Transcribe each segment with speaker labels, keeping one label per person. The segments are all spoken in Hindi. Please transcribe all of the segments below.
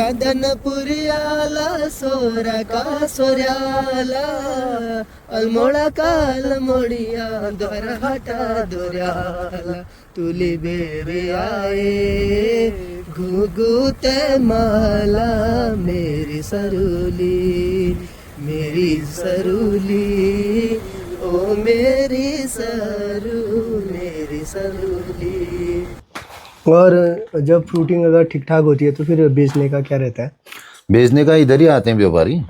Speaker 1: धनपुरियाला सोरा का सोऱ्याला अल्मोडा का अल्मोडिया दोरहाटा दोऱ्याला तुली बेबी आए घुघुते माला मेरी सरूली ओ मेरी सरूली। और जब फ्रूटिंग अगर ठीक ठाक होती है तो फिर बेचने का क्या रहता है?
Speaker 2: बेचने का इधर ही आते हैं व्यापारी,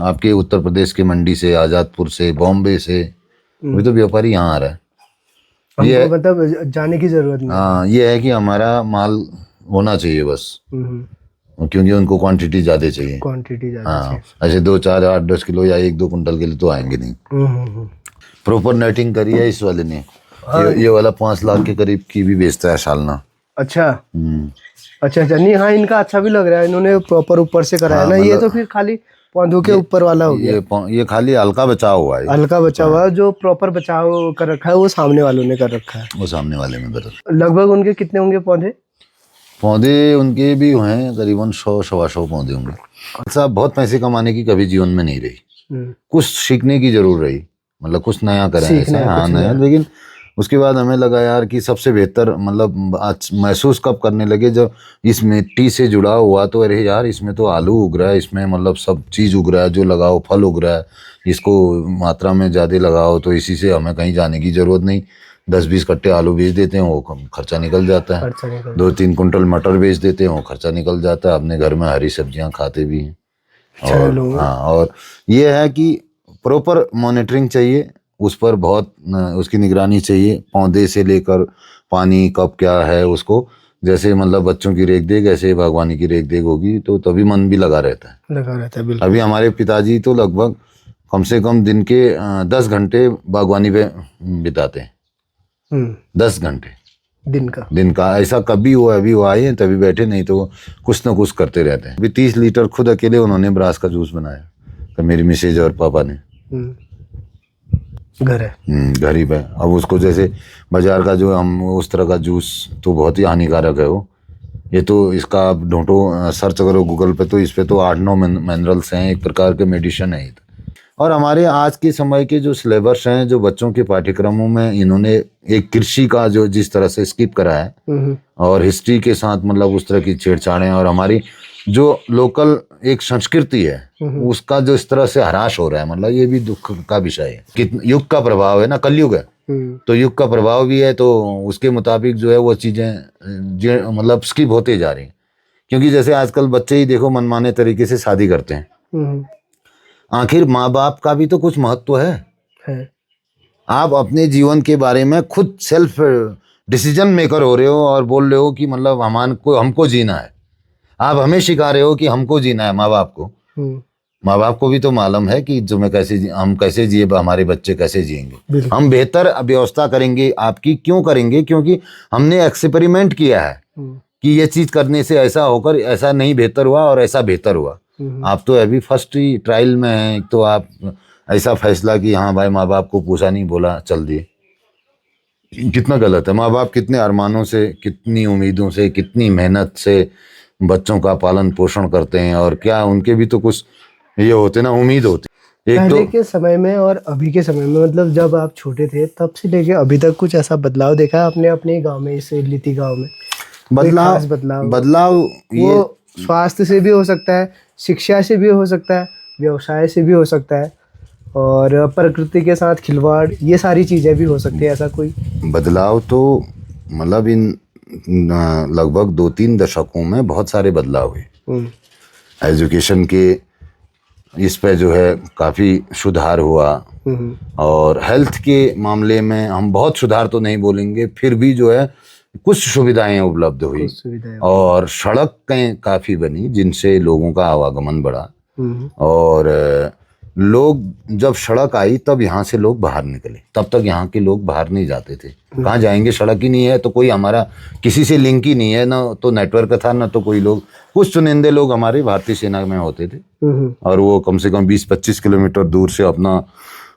Speaker 2: आपके उत्तर प्रदेश के मंडी से, आज़ादपुर से, बॉम्बे से, अभी तो व्यापारी यहाँ आ रहा है। ये
Speaker 1: मतलब जाने की जरूरत नहीं।
Speaker 2: हाँ, ये है कि हमारा माल होना चाहिए बस, क्योंकि उनको क्वांटिटी ज़्यादा चाहिए। हाँ, ऐसे 2, 4, 8, 10 किलो या 1-2 कुंटल के लिए तो आएंगे नहीं। प्रॉपर नेटिंग करी है इस वाले ने। ये वाला 5 लाख के करीब की भी बेचता है सालना।
Speaker 1: अच्छा अच्छा नहीं, हाँ इनका अच्छा भी लग रहा है, इन्होंने प्रॉपर ऊपर से करा है ना। ये तो फिर खाली पौधों के ऊपर वाला हो गया।
Speaker 2: ये खाली हल्का बचाव हुआ है।
Speaker 1: हल्का बचा हुआ, जो प्रॉपर बचाव कर रखा है वो सामने वालों ने कर रखा है।
Speaker 2: वो सामने वाले में कर रखा है।
Speaker 1: लगभग उनके कितने होंगे
Speaker 2: पौधे उनके भी हैं करीबन 100-125 पौधे होंगे। साहब बहुत पैसे कमाने की कभी जीवन में नहीं रही, कुछ सीखने की जरूर रही, मतलब कुछ नया करें ऐसा। हाँ नया, लेकिन उसके बाद हमें लगा यार कि सबसे बेहतर, मतलब आज महसूस कब करने लगे जब इस मिट्टी से जुड़ा हुआ, तो अरे यार इसमें तो आलू उग रहा है, इसमें मतलब सब चीज़ उग रहा है, जो लगाओ फल उग रहा है, इसको मात्रा में ज़्यादा लगाओ तो इसी से हमें कहीं जाने की ज़रूरत नहीं। 10-20 कट्टे आलू बेच देते हैं, वो खर्चा निकल जाता है। 2-3 कुंटल मटर बेच देते हैं, वो खर्चा निकल जाता है। अपने घर में हरी सब्जियां खाते भी हैं। और हाँ, और ये है कि प्रॉपर मॉनिटरिंग चाहिए, उस पर बहुत उसकी निगरानी चाहिए, पौधे से लेकर पानी कब क्या है उसको, जैसे मतलब बच्चों की रेख देख ऐसे बागवानी की रेख देख होगी तो तभी मन भी लगा रहता है। बिल्कुल। अभी हमारे पिताजी तो लगभग कम से कम दिन के 10 घंटे बागवानी पे बिताते हैं। 10 घंटे दिन का ऐसा कभी हुआ, अभी वो आए हैं तभी बैठे, नहीं तो कुछ ना कुछ करते रहते हैं। अभी 30 लीटर खुद अकेले उन्होंने ब्रास का जूस बनाया, तो मेरी मिसेज और पापा ने। घर ही पे। अब उसको जैसे बाजार का जो हम उस तरह का जूस तो बहुत ही हानिकारक है वो। ये तो इसका आप ढूंढो, सर्च करो गूगल पे, तो इस पे तो 8-9 मिनरल्स हैं, एक प्रकार के मेडिसिन है ये तो। और हमारे आज के समय के जो सिलेबस हैं, जो बच्चों के पाठ्यक्रमों में इन्होंने एक कृषि का जो जिस तरह से स्किप करा है, और हिस्ट्री के साथ मतलब उस तरह की छेड़छाड़ें, और हमारी जो लोकल एक संस्कृति है उसका जो इस तरह से ह्रास हो रहा है, मतलब ये भी दुख का विषय है। कितना युग का प्रभाव है ना, कलयुग है, तो युग का प्रभाव भी है, तो उसके मुताबिक जो है वो चीजें मतलब स्किप होते जा रही हैं। क्योंकि जैसे आजकल बच्चे ही देखो मनमाने तरीके से शादी करते हैं। आखिर माँ बाप का भी तो कुछ महत्व है। आप अपने जीवन के बारे में खुद सेल्फ डिसीजन मेकर हो रहे हो और बोल रहे हो कि मतलब हमको जीना है। आप हमें सिखा रहे हो कि हमको जीना है। माँ बाप को भी तो मालूम है कि जो हम कैसे जिए, हमारे बच्चे कैसे जिएंगे। हम बेहतर व्यवस्था करेंगे आपकी, क्यों करेंगे? क्योंकि हमने एक्सपेरिमेंट किया है कि ये चीज करने से ऐसा होकर ऐसा नहीं बेहतर हुआ और ऐसा बेहतर हुआ। आप तो अभी फर्स्ट ही ट्रायल में हैं, तो आप ऐसा फैसला कि हाँ भाई माँ बाप को पूछा नहीं, बोला चल दिए, कितना गलत है। माँ बाप कितने अरमानों से, कितनी उम्मीदों से, कितनी मेहनत से बच्चों का पालन पोषण करते हैं, और क्या उनके भी तो कुछ ये होते ना, उम्मीद होती।
Speaker 1: पहले के समय में और अभी के समय में, मतलब जब आप छोटे थे तब से लेके अभी तक कुछ ऐसा बदलाव देखा है आपने अपने गांव में, इस लिति गांव में?
Speaker 2: बदलाव
Speaker 1: वो स्वास्थ्य से भी हो सकता है, शिक्षा से भी हो सकता है, व्यवसाय से भी हो सकता है, और प्रकृति के साथ खिलवाड़, ये सारी चीजें भी हो सकती है। ऐसा कोई बदलाव
Speaker 2: तो मतलब इन लगभग 2-3 दशकों में बहुत सारे बदलाव हुए। एजुकेशन के इस पे जो है काफ़ी सुधार हुआ, और हेल्थ के मामले में हम बहुत सुधार तो नहीं बोलेंगे, फिर भी जो है कुछ सुविधाएं उपलब्ध हुई, और सड़कें काफ़ी बनी जिनसे लोगों का आवागमन बढ़ा। और लोग जब सड़क आई तब यहाँ से लोग बाहर निकले, तब तक यहाँ के लोग बाहर नहीं जाते थे। कहाँ जाएंगे? सड़क ही नहीं है तो कोई हमारा किसी से लिंक ही नहीं है, ना तो नेटवर्क था, ना तो कोई लोग। कुछ चुनिंदे लोग हमारे भारतीय सेना में होते थे, और वो कम से कम 20-25 किलोमीटर दूर से अपना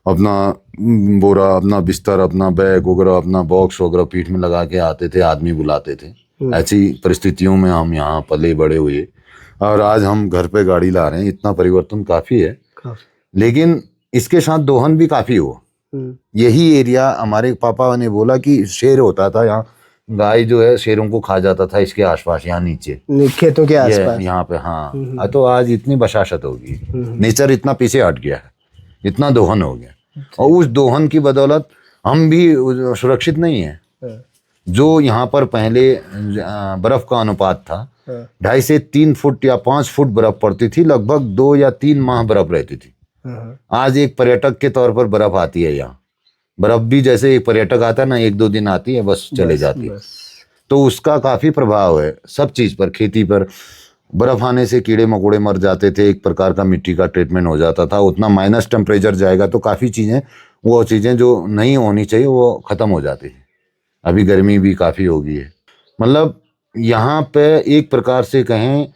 Speaker 2: बोरा, अपना बिस्तर, अपना बैग वगैरह, अपना बॉक्स वगैरह पीठ में लगा के आते थे, आदमी बुलाते थे। ऐसी परिस्थितियों में हम यहाँ पले बड़े हुए, और आज हम घर पे गाड़ी ला रहे हैं, इतना परिवर्तन काफी है।
Speaker 1: काफी।
Speaker 2: लेकिन इसके साथ दोहन भी काफी हो। यही एरिया हमारे पापा ने बोला कि शेर होता था यहाँ, गाय जो है शेरों को खा जाता था इसके आसपास, यहाँ नीचे
Speaker 1: खेतों के आसपास
Speaker 2: यहाँ पे। हाँ, तो आज इतनी बशाशत होगी, नेचर इतना पीछे हट गया है, इतना दोहन हो गया, और उस दोहन की बदौलत हम भी सुरक्षित नहीं है। जो यहाँ पर पहले बर्फ का अनुपात था 2.5 से 3 फुट या 5 फुट बर्फ पड़ती थी, लगभग 2 या 3 माह बर्फ रहती थी। आज एक पर्यटक के तौर पर बर्फ आती है यहाँ। बर्फ भी जैसे एक पर्यटक आता है ना, 1-2 दिन आती है बस चले जाती है। तो उसका काफी प्रभाव है सब चीज पर, खेती पर। बर्फ आने से कीड़े मकोड़े मर जाते थे, एक प्रकार का मिट्टी का ट्रीटमेंट हो जाता था। उतना माइनस टेम्परेचर जाएगा तो काफी चीजें, वो चीजें जो नहीं होनी चाहिए वो खत्म हो जाती है। अभी गर्मी भी काफी हो गई है। मतलब यहाँ पे एक प्रकार से कहें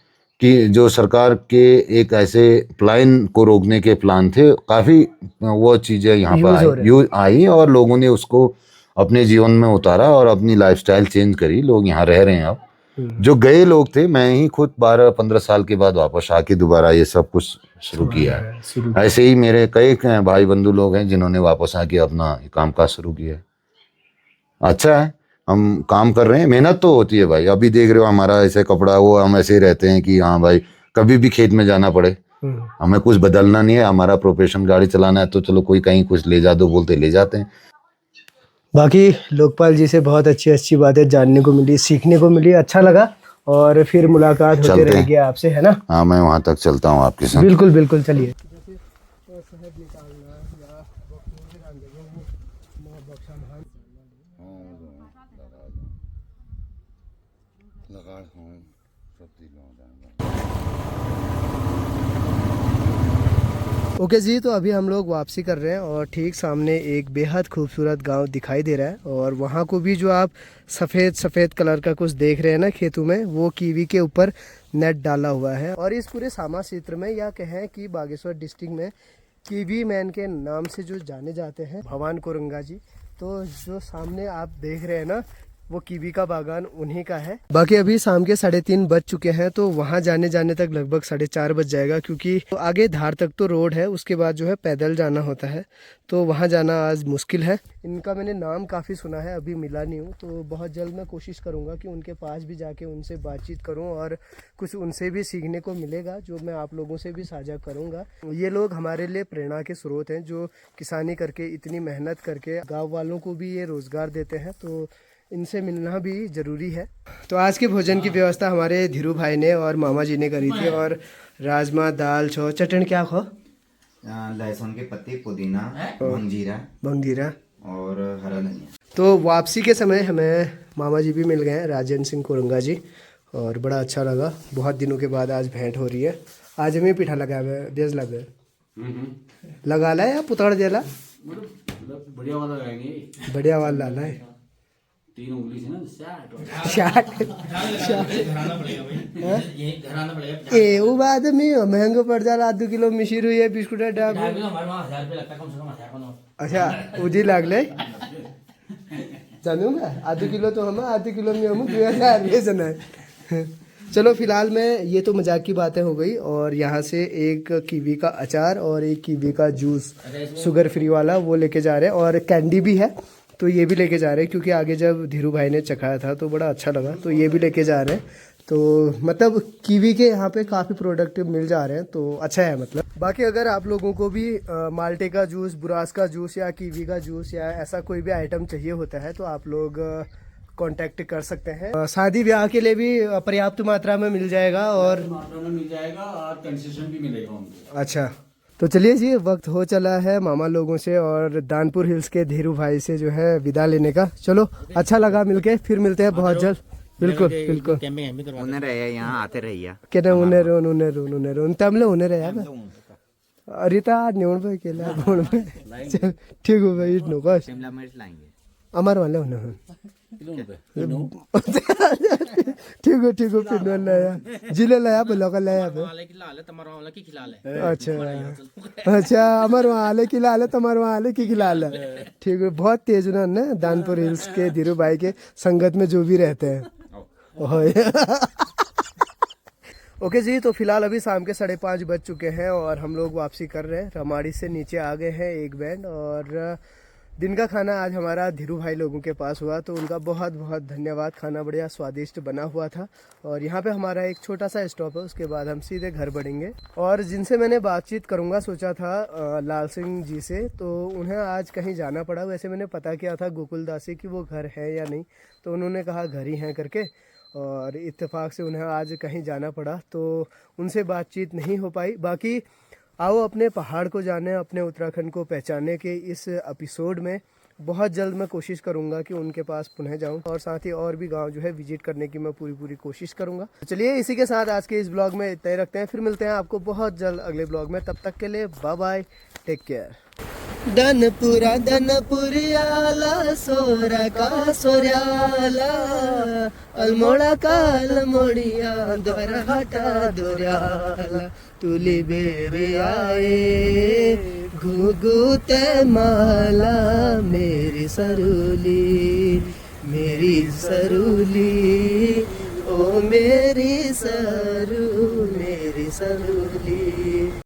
Speaker 2: कि जो सरकार के एक ऐसे प्लान को रोकने के प्लान थे, काफी वो चीजें यहाँ पर आई और लोगों ने उसको अपने जीवन में उतारा और अपनी लाइफस्टाइल चेंज करी। लोग यहाँ रह रहे हैं अब। जो गए लोग थे, मैं ही खुद 12-15 साल के बाद वापस आके दोबारा ये सब कुछ शुरू किया है। ऐसे ही मेरे कई भाई बंधु लोग हैं जिन्होंने वापस आके अपना काम काज शुरू किया है। अच्छा है, हम काम कर रहे हैं, मेहनत तो होती है भाई। अभी देख रहे हो हमारा ऐसे कपड़ा, वो हम ऐसे ही रहते हैं कि हाँ भाई कभी भी खेत में जाना पड़े, हमें कुछ बदलना नहीं है। हमारा प्रोफेशन गाड़ी चलाना है, तो चलो कोई कहीं कुछ ले जा दो बोलते ले जाते हैं।
Speaker 1: बाकी लोकपाल जी से बहुत अच्छी बातें जानने को मिली, सीखने को मिली, अच्छा लगा। और फिर मुलाकात होती रहेगी आपसे, है ना?
Speaker 2: हाँ, मैं वहाँ तक चलता हूँ आपके साथ।
Speaker 1: बिल्कुल बिल्कुल, चलिए। ओके जी, तो अभी हम लोग वापसी कर रहे हैं और ठीक सामने एक बेहद खूबसूरत गांव दिखाई दे रहा है। और वहाँ को भी जो आप सफ़ेद कलर का कुछ देख रहे हैं ना खेतों में, वो कीवी के ऊपर नेट डाला हुआ है। और इस पूरे सामा क्षेत्र में, या कहें कि बागेश्वर डिस्ट्रिक्ट में, कीवी मैन के नाम से जो जाने जाते हैं भवान कोरंगा जी। तो जो सामने आप देख रहे हैं ना, वो कीवी का बागान उन्हीं का है। बाकी अभी शाम के 3:30 बज चुके हैं, तो वहाँ जाने तक लगभग 4:30 बज जाएगा, क्योंकि आगे धार तक तो रोड है, उसके बाद जो है पैदल जाना होता है। तो वहाँ जाना आज मुश्किल है। इनका मैंने नाम काफ़ी सुना है, अभी मिला नहीं हूँ। तो बहुत जल्द मैं कोशिश करूँगा कि उनके पास भी जाके उनसे बातचीत करूँ और कुछ उनसे भी सीखने को मिलेगा, जो मैं आप लोगों से भी साझा करूँगा। ये लोग हमारे लिए प्रेरणा के स्रोत हैं, जो किसानी करके, इतनी मेहनत करके गाँव वालों को भी ये रोज़गार देते हैं। तो इनसे मिलना भी ज़रूरी है। तो आज के भोजन की व्यवस्था हमारे धीरू भाई ने और मामा जी ने करी थी। और राजमा, दाल, छो, चटनी क्या खो?
Speaker 3: लहसुन के पत्ते, पुदीना,
Speaker 1: भंगजीरा
Speaker 3: और हरा धनिया।
Speaker 1: तो वापसी के समय हमें मामा जी भी मिल गए हैं, राजेंद्र सिंह कोरंगा जी, और बड़ा अच्छा लगा। बहुत दिनों के बाद आज भेंट हो रही है। आज हमें पिठा लगा देश लगे लगा ला या पुतड़ देला,
Speaker 4: बढ़िया वाला लगाएंगे,
Speaker 1: बढ़िया वाला लाना है।
Speaker 4: 3 उंगली से ना
Speaker 1: ए वो बाद में महंगो पड़ जाला। आधो किलो मिश्री हुई है, बिस्कुट है, डाब। अच्छा उदी लागले जानूंगा। आधो किलो तो हम, आधो किलो में हम 2000 ये जना है। चलो फिलहाल में ये तो मजाक की बातें हो गई। और यहाँ से एक कीवी का अचार और एक कीवी का जूस शुगर फ्री वाला वो लेके जा रहे हैं। और कैंडी भी है, तो ये भी लेके जा रहे हैं, क्योंकि आगे जब धीरू भाई ने चखाया था तो बड़ा अच्छा लगा, तो ये भी लेके जा रहे हैं। तो मतलब कीवी के यहाँ पे काफ़ी प्रोडक्ट मिल जा रहे हैं, तो अच्छा है मतलब। बाकी अगर आप लोगों को भी माल्टे का जूस, बुरास का जूस या कीवी का जूस या ऐसा कोई भी आइटम चाहिए होता है, तो आप लोग कांटेक्ट कर सकते हैं। शादी ब्याह के लिए भी पर्याप्त मात्रा में मिल जाएगा और कंसेशन भी मिलेगा उनको। अच्छा, तो चलिए जी, वक्त हो चला है मामा लोगों से और दानपुर हिल्स के धीरू भाई से जो है विदा लेने का। चलो अच्छा लगा मिलके, फिर मिलते हैं बहुत जल्द। बिल्कुल बिल्कुल,
Speaker 3: यहाँ आते रहिए।
Speaker 1: क्या उन्हें तमले उन्हें रहा अरिता न्यून भाई केला बोल चल ठीक हो भाई नो बस
Speaker 3: शिमला मिर्च लाएंगे
Speaker 1: अमर वाले उन्हें ठीक हो पिंडवा लाया जिले लाया बोलो का लाया अच्छा अमर वहाँ आले खिला ले तुम्हारे वहाँ आले की खिला ले ठीक है। बहुत तेज ना दानपुर हिल्स के धीरू भाई के संगत में जो भी रहते हैं ओके जी, तो फिलहाल अभी शाम के 5:30 बज चुके हैं और हम लोग वापसी कर रहे हैं। रमाड़ी से नीचे आ गए हैं एक बैंड, और दिन का खाना आज हमारा धीरू भाई लोगों के पास हुआ, तो उनका बहुत बहुत धन्यवाद। खाना बढ़िया स्वादिष्ट बना हुआ था। और यहाँ पे हमारा एक छोटा सा स्टॉप है, उसके बाद हम सीधे घर बढ़ेंगे। और जिनसे मैंने बातचीत करूँगा सोचा था लाल सिंह जी से, तो उन्हें आज कहीं जाना पड़ा। वैसे मैंने पता किया था गोकुलदास से कि वो घर है या नहीं, तो उन्होंने कहा घर ही हैं करके, और इत्तेफाक से उन्हें आज कहीं जाना पड़ा, तो उनसे बातचीत नहीं हो पाई। बाकी आओ अपने पहाड़ को जाने, अपने उत्तराखंड को पहचानने के इस एपिसोड में बहुत जल्द मैं कोशिश करूंगा कि उनके पास पुनः जाऊं, और साथ ही और भी गांव जो है विजिट करने की मैं पूरी कोशिश करूंगा। तो चलिए इसी के साथ आज के इस ब्लॉग में इतना ही रखते हैं, फिर मिलते हैं आपको बहुत जल्द अगले ब्लॉग में। तब तक के लिए बाय बाय, टेक केयर। धनपुरा धनपुरियाला सोरा का सोर्याला, अल्मोड़ा का अल्मोड़िया दोरहाटा दोर्याला, तुली बेबी आए घुघु ते माला, मेरी सरूली ओ मेरी सरू मेरी सरूली।